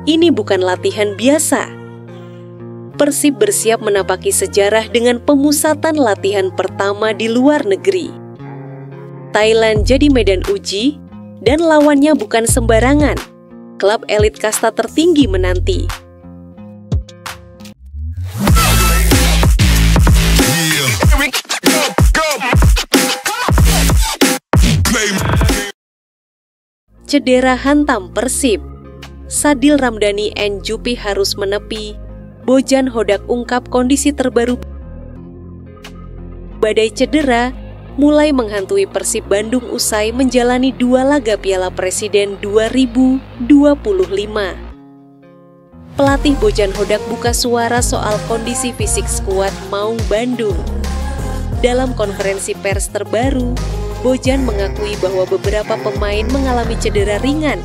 Ini bukan latihan biasa. Persib bersiap menapaki sejarah dengan pemusatan latihan pertama di luar negeri. Thailand jadi medan uji, dan lawannya bukan sembarangan. Klub elit kasta tertinggi menanti. Cedera hantam Persib. Sadil Ramdhani and Jupi harus menepi. Bojan Hodak ungkap kondisi terbaru. Badai cedera mulai menghantui Persib Bandung usai menjalani 2 laga Piala Presiden 2025. Pelatih Bojan Hodak buka suara soal kondisi fisik skuad Maung Bandung. Dalam konferensi pers terbaru, Bojan mengakui bahwa beberapa pemain mengalami cedera ringan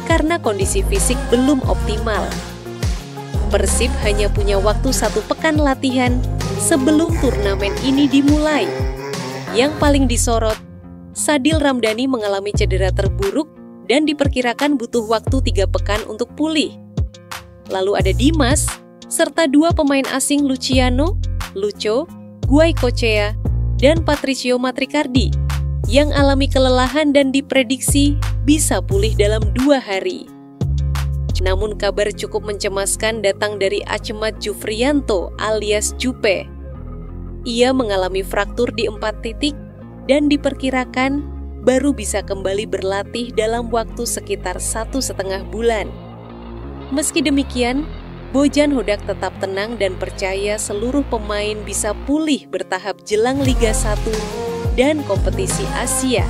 karena kondisi fisik belum optimal. Persib hanya punya waktu 1 pekan latihan sebelum turnamen ini dimulai. Yang paling disorot, Sadil Ramdhani mengalami cedera terburuk dan diperkirakan butuh waktu 3 pekan untuk pulih. Lalu ada Dimas, serta 2 pemain asing Luciano, Lucho, Guaicochea, dan Patricio Matricardi yang alami kelelahan dan diprediksi bisa pulih dalam 2 hari. Namun kabar cukup mencemaskan datang dari Achemat Jufrianto alias Jupe. Ia mengalami fraktur di 4 titik dan diperkirakan baru bisa kembali berlatih dalam waktu sekitar 1,5 bulan. Meski demikian, Bojan Hodak tetap tenang dan percaya seluruh pemain bisa pulih bertahap jelang Liga 1 dan kompetisi Asia.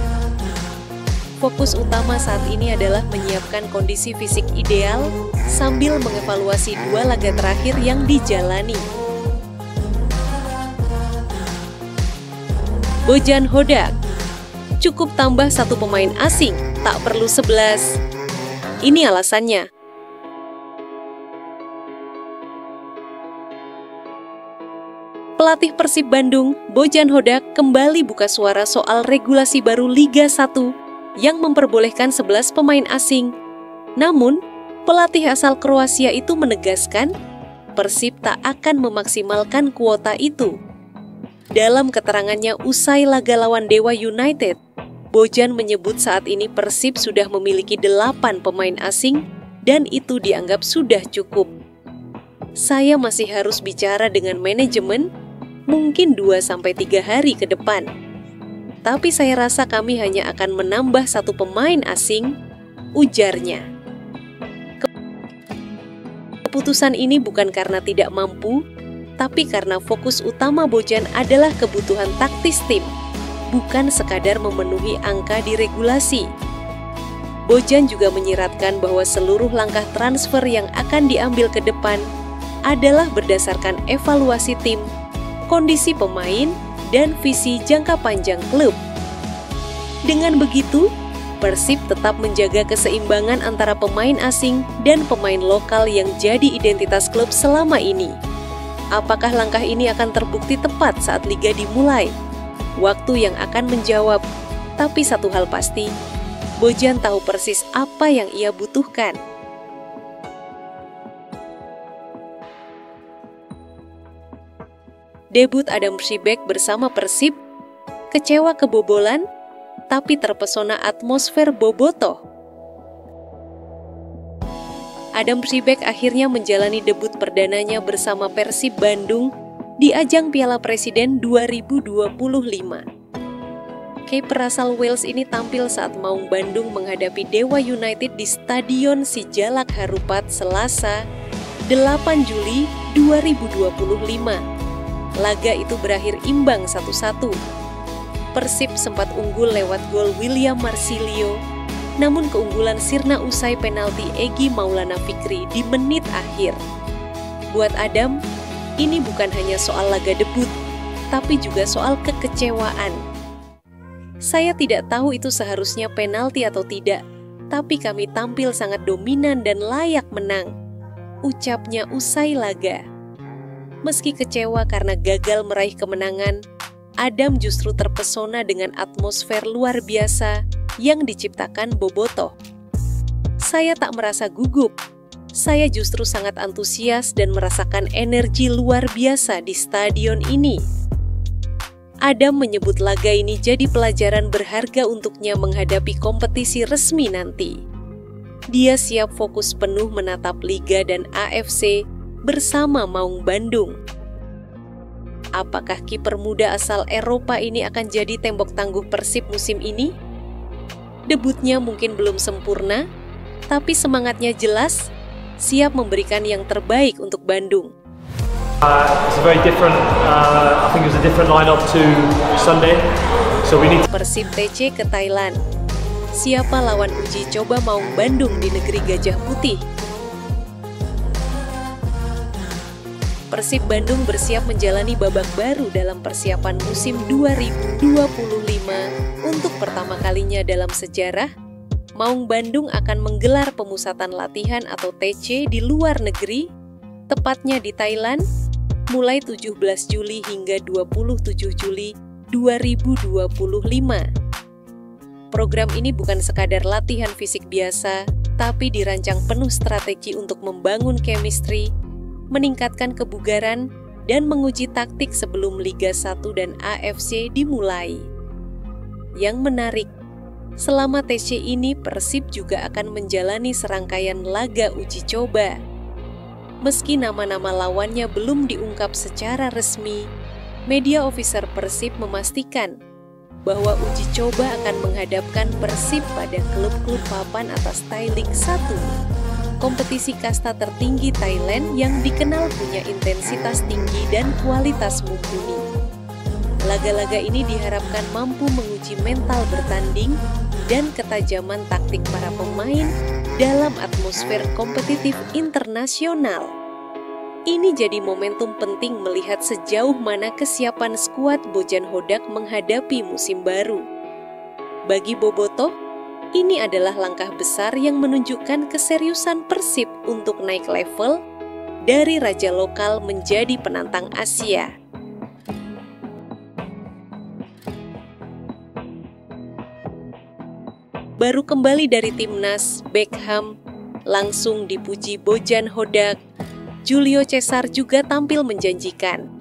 Fokus utama saat ini adalah menyiapkan kondisi fisik ideal sambil mengevaluasi 2 laga terakhir yang dijalani. Bojan Hodak, cukup tambah 1 pemain asing, tak perlu 11. Ini alasannya. Pelatih Persib Bandung, Bojan Hodak, kembali buka suara soal regulasi baru Liga 1 yang memperbolehkan 11 pemain asing. Namun, pelatih asal Kroasia itu menegaskan Persib tak akan memaksimalkan kuota itu. Dalam keterangannya usai laga lawan Dewa United, Bojan menyebut saat ini Persib sudah memiliki 8 pemain asing dan itu dianggap sudah cukup. Saya masih harus bicara dengan manajemen, mungkin 2-3 hari ke depan. Tapi saya rasa kami hanya akan menambah 1 pemain asing, ujarnya. Keputusan ini bukan karena tidak mampu, tapi karena fokus utama Bojan adalah kebutuhan taktis tim, bukan sekadar memenuhi angka di regulasi. Bojan juga menyiratkan bahwa seluruh langkah transfer yang akan diambil ke depan adalah berdasarkan evaluasi tim, kondisi pemain, dan visi jangka panjang klub. Dengan begitu, Persib tetap menjaga keseimbangan antara pemain asing dan pemain lokal yang jadi identitas klub selama ini. Apakah langkah ini akan terbukti tepat saat liga dimulai? Waktu yang akan menjawab. Tapi satu hal pasti, Bojan tahu persis apa yang ia butuhkan. Debut Adam Šibek bersama Persib, kecewa kebobolan, tapi terpesona atmosfer Bobotoh. Adam Šibek akhirnya menjalani debut perdananya bersama Persib Bandung di ajang Piala Presiden 2025. Kiper asal Wales ini tampil saat Maung Bandung menghadapi Dewa United di Stadion Sijalak Harupat Selasa, 8 Juli 2025. Laga itu berakhir imbang 1-1. Persib sempat unggul lewat gol William Marsilio, namun keunggulan sirna usai penalti Egy Maulana Fikri di menit akhir. Buat Adam, ini bukan hanya soal laga debut, tapi juga soal kekecewaan. Saya tidak tahu itu seharusnya penalti atau tidak, tapi kami tampil sangat dominan dan layak menang, ucapnya usai laga. Meski kecewa karena gagal meraih kemenangan, Adam justru terpesona dengan atmosfer luar biasa yang diciptakan Bobotoh. Saya tak merasa gugup, Saya justru sangat antusias dan merasakan energi luar biasa di stadion ini. Adam menyebut laga ini jadi pelajaran berharga untuknya menghadapi kompetisi resmi nanti. Dia siap fokus penuh menatap Liga dan AFC bersama Maung Bandung. Apakah kiper muda asal Eropa ini akan jadi tembok tangguh Persib musim ini? Debutnya mungkin belum sempurna, tapi semangatnya jelas, siap memberikan yang terbaik untuk Bandung. It's a very different, I think it was a different lineup to Sunday. So we need Persib TC ke Thailand. Siapa lawan uji coba Maung Bandung di negeri Gajah Putih? Persib Bandung bersiap menjalani babak baru dalam persiapan musim 2025. Untuk pertama kalinya dalam sejarah, Maung Bandung akan menggelar pemusatan latihan atau TC di luar negeri, tepatnya di Thailand, mulai 17 Juli hingga 27 Juli 2025. Program ini bukan sekadar latihan fisik biasa, tapi dirancang penuh strategi untuk membangun chemistry, meningkatkan kebugaran, dan menguji taktik sebelum Liga 1 dan AFC dimulai. Yang menarik, selama TC ini Persib juga akan menjalani serangkaian laga uji coba. Meski nama-nama lawannya belum diungkap secara resmi, media officer Persib memastikan bahwa uji coba akan menghadapkan Persib pada klub-klub papan atas Thai League 1. Kompetisi kasta tertinggi Thailand yang dikenal punya intensitas tinggi dan kualitas mumpuni. Laga-laga ini diharapkan mampu menguji mental bertanding dan ketajaman taktik para pemain dalam atmosfer kompetitif internasional. Ini jadi momentum penting melihat sejauh mana kesiapan skuad Bojan Hodak menghadapi musim baru. Bagi Bobotoh, ini adalah langkah besar yang menunjukkan keseriusan Persib untuk naik level dari raja lokal menjadi penantang Asia. Baru kembali dari timnas, Beckham langsung dipuji Bojan Hodak. Julio Cesar juga tampil menjanjikan.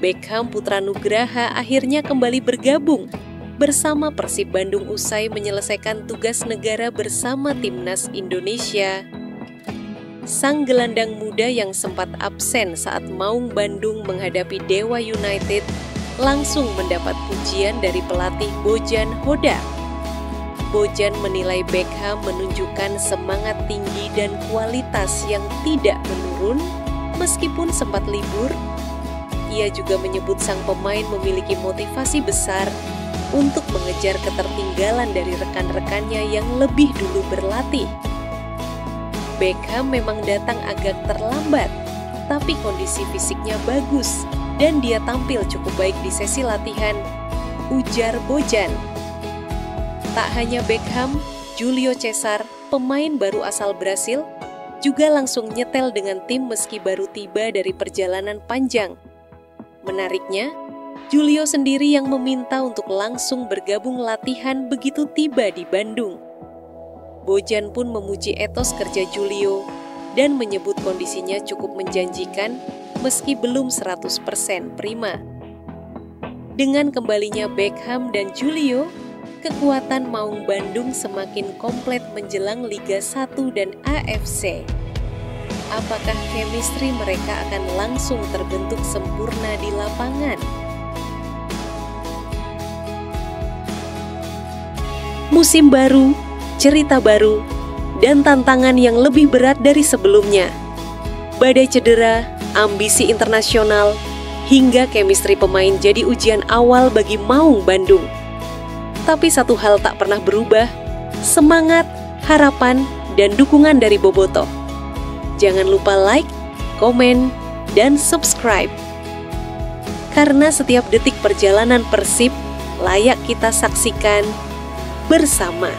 Beckham putra Nugraha akhirnya kembali bergabung bersama Persib Bandung usai menyelesaikan tugas negara bersama Timnas Indonesia. Sang gelandang muda yang sempat absen saat Maung Bandung menghadapi Dewa United langsung mendapat pujian dari pelatih Bojan Hodak. Bojan menilai Beckham menunjukkan semangat tinggi dan kualitas yang tidak menurun meskipun sempat libur. Ia juga menyebut sang pemain memiliki motivasi besar untuk mengejar ketertinggalan dari rekan-rekannya yang lebih dulu berlatih. Beckham memang datang agak terlambat, tapi kondisi fisiknya bagus dan dia tampil cukup baik di sesi latihan, ujar Bojan. Tak hanya Beckham, Julio Cesar, pemain baru asal Brasil, juga langsung nyetel dengan tim meski baru tiba dari perjalanan panjang. Menariknya, Julio sendiri yang meminta untuk langsung bergabung latihan begitu tiba di Bandung. Bojan pun memuji etos kerja Julio dan menyebut kondisinya cukup menjanjikan meski belum 100% prima. Dengan kembalinya Beckham dan Julio, kekuatan Maung Bandung semakin komplit menjelang Liga 1 dan AFC. Apakah chemistry mereka akan langsung terbentuk sempurna di lapangan? Musim baru, cerita baru, dan tantangan yang lebih berat dari sebelumnya. Badai cedera, ambisi internasional, hingga chemistry pemain jadi ujian awal bagi Maung Bandung. Tapi satu hal tak pernah berubah, semangat, harapan, dan dukungan dari Bobotoh. Jangan lupa like, komen, dan subscribe. Karena setiap detik perjalanan Persib layak kita saksikan bersama.